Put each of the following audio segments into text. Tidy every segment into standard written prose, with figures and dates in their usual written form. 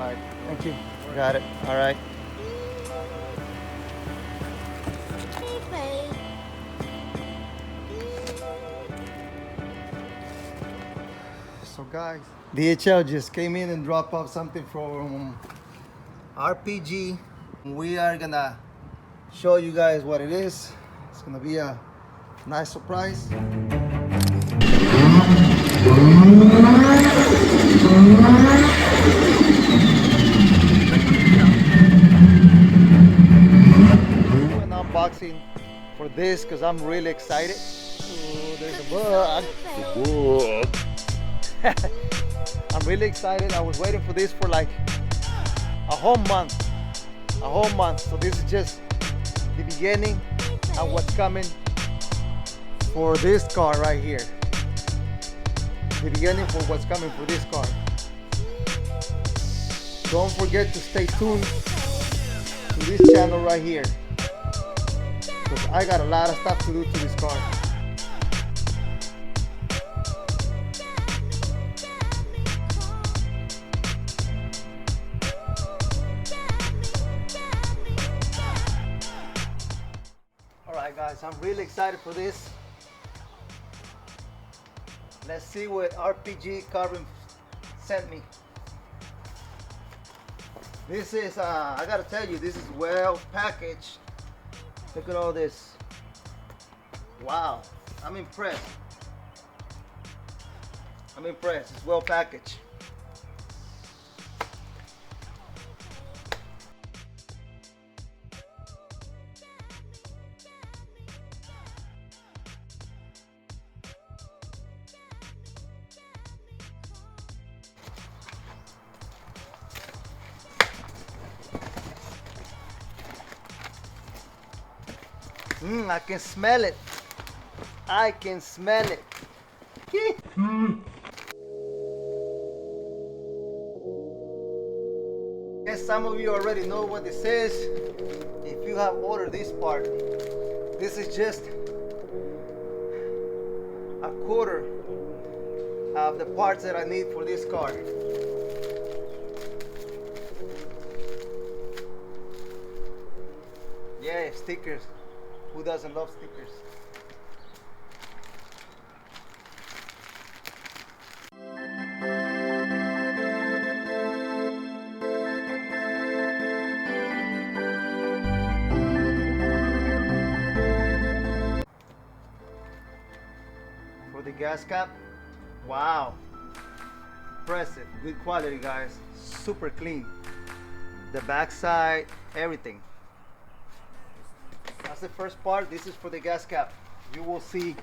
right, thank you. Got it. All right. So guys, DHL just came in and dropped off something from RPG. We are gonna show you guys what it is. It's gonna be a nice surprise. Do an unboxing for this because I'm really excited. Oh, there's a bug. I'm really excited. I was waiting for this for like a whole month. So this is just the beginning of what's coming for this car right here. The beginning for what's coming for this car. Don't forget to stay tuned to this channel right here, because I got a lot of stuff to do to this car. Alright guys, I'm really excited for this. Let's see what RPG Carbon sent me. This is, I gotta tell you, this is well packaged. Look at all this. Wow, I'm impressed. It's well packaged. I can smell it. I can smell it. Yes, some of you already know what this is. If you have ordered this part, this is just a quarter of the parts that I need for this car. Yeah, stickers. Who doesn't love stickers? For the gas cap, wow, impressive, good quality guys, super clean. The backside, everything. That's the first part. This is for the gas cap. You will see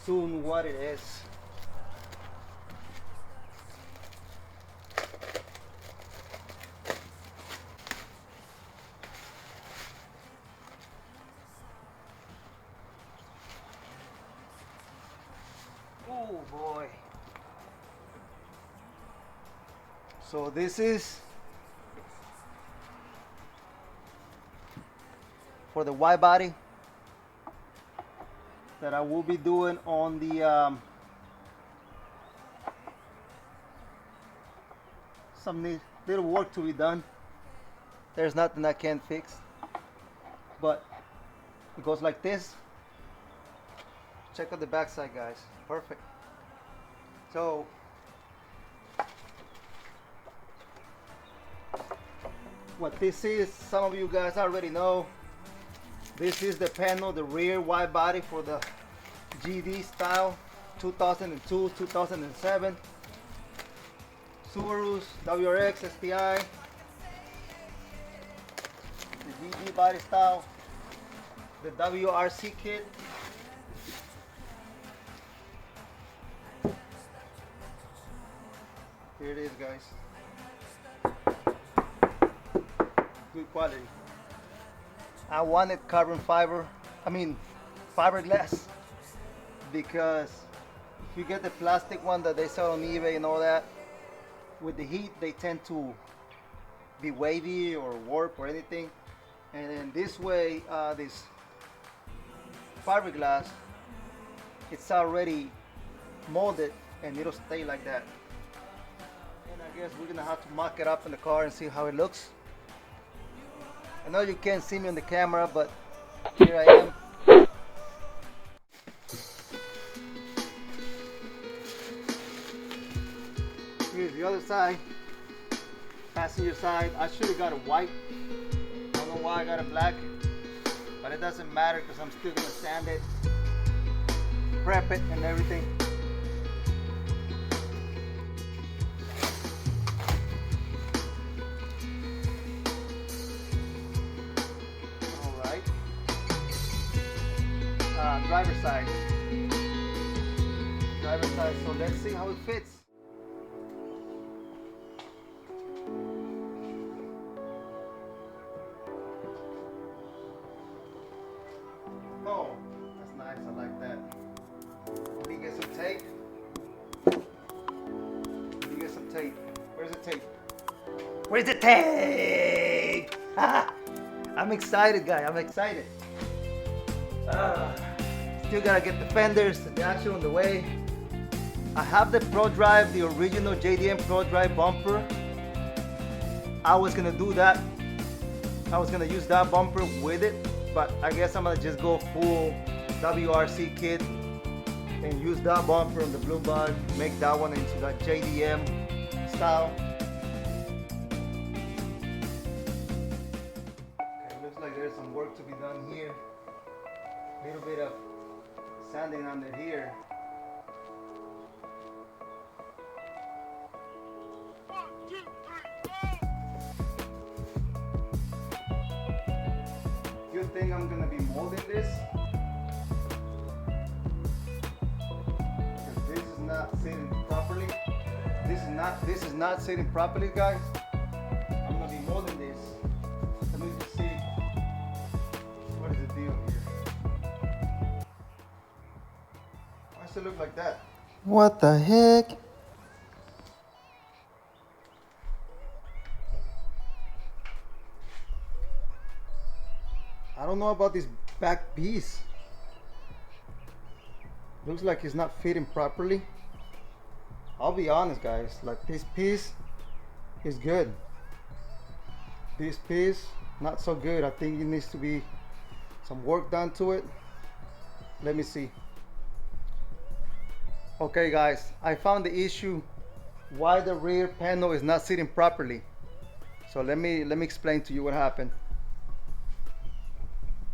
soon what it is. Oh boy. So this is for the wide body that I will be doing on the some little work to be done. There's nothing I can't fix, but it goes like this. Check out the back side guys, perfect. So what this is, some of you guys already know. This is the panel, the rear wide body for the GD style 2002, 2007 Subarus, WRX, STI, the GD body style, the WRC kit. Here it is guys, good quality. I wanted carbon fiber, fiberglass, because if you get the plastic one that they sell on eBay and all that, with the heat they tend to be wavy or warp or anything. And then this way, this fiberglass, it's already molded and it'll stay like that. And I guess we're gonna have to mock it up in the car and see how it looks. I know you can't see me on the camera, but here I am. Here's the other side, passenger side. I should have got it white. I don't know why I got it black, but it doesn't matter because I'm still gonna sand it, prep it and everything. Alright. Driver's side. Driver's side, so let's see how it fits. Oh, that's nice, I like that. Let me get some tape. Let me get some tape. Where's the tape? Where's the tape? I'm excited, guys, I'm excited. Still gotta get the fenders, the action on the way. I have the Pro Drive, the original JDM Pro Drive bumper. I was gonna do that. I was gonna use that bumper with it, but I guess I'm gonna just go full WRC kit and use that bumper on the blue bug, make that one into that JDM style. Okay, looks like there's some work to be done here. A little bit of sanding under here. You think I'm gonna be molding this? Because this is not sitting properly. This is not sitting properly, guys. I'm gonna be molding this. Let me just see what is the deal here. Why does it look like that? What the heck? I don't know about this back piece. Looks like it's not fitting properly. I'll be honest, guys, like this piece is good. This piece, not so good. I think it needs to be some work done to it. Let me see. Okay, guys, I found the issue why the rear panel is not sitting properly. So let me explain to you what happened.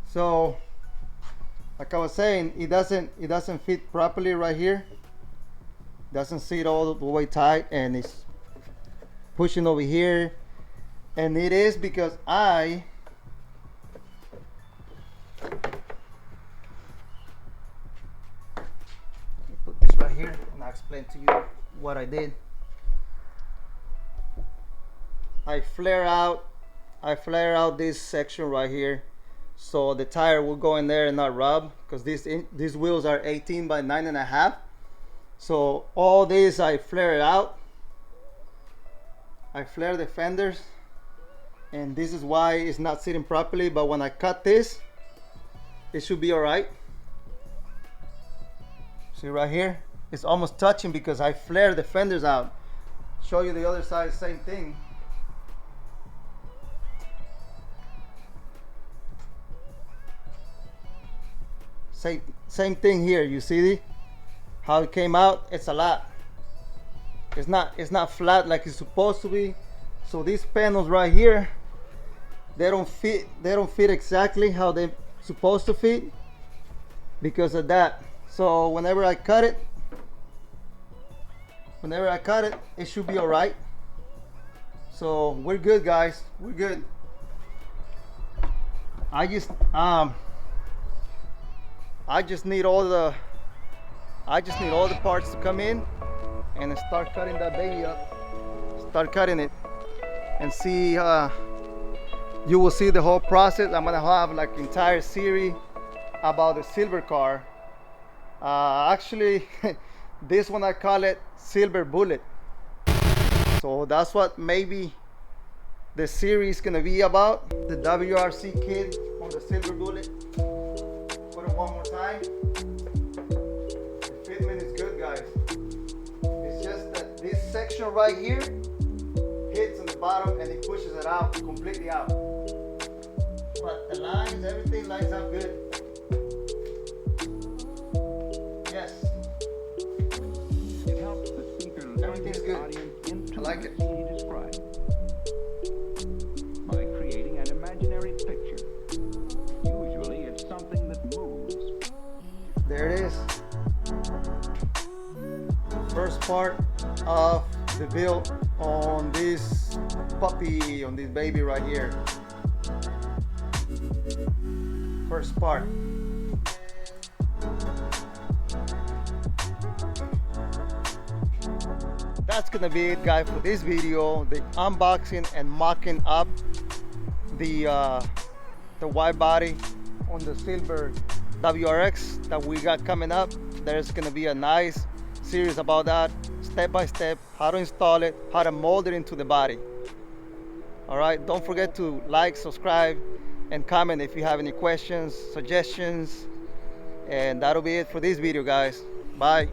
So, like I was saying, it doesn't fit properly right here. Doesn't sit all the way tight, and it's pushing over here. And it is because I put this right here, and I'll explain to you what I did. I flare out this section right here, so the tire will go in there and not rub, because these wheels are 18 by 9.5. So all this I flare it out. I flare the fenders, and this is why it's not sitting properly. But when I cut this, it should be all right. See right here, it's almost touching because I flare the fenders out. Show you the other side, same thing. Same thing here. You see how it came out? It's a lot. It's not flat like it's supposed to be. So these panels right here, they don't fit exactly how they're supposed to fit because of that. So whenever I cut it, it should be all right. So we're good, guys. We're good. I just need all the parts to come in and start cutting that baby up. Start cutting it and see. You will see the whole process. I'm gonna have like entire series about the silver car. Actually, this one I call it Silver Bullet. So that's what maybe the series is gonna be about. The WRC kit on the Silver Bullet. Put it one more time. The fitment is good, guys. It's just that this section right here hits on the bottom and it pushes it out, completely out. But the lines, everything lines up good. Yes. It helps the speaker learn Everything's his good. audience into I like it. he described by creating an imaginary picture. Usually it's something that moves. There it is. First part of the build on this puppy, on this baby right here. First part. That's gonna be it, guys, for this video, the unboxing and mocking up the wide body on the silver WRX that we got coming up. There's gonna be a nice series about that, step by step, how to install it, how to mold it into the body. All right, don't forget to like, subscribe, and comment if you have any questions, suggestions, and that'll be it for this video, guys. Bye.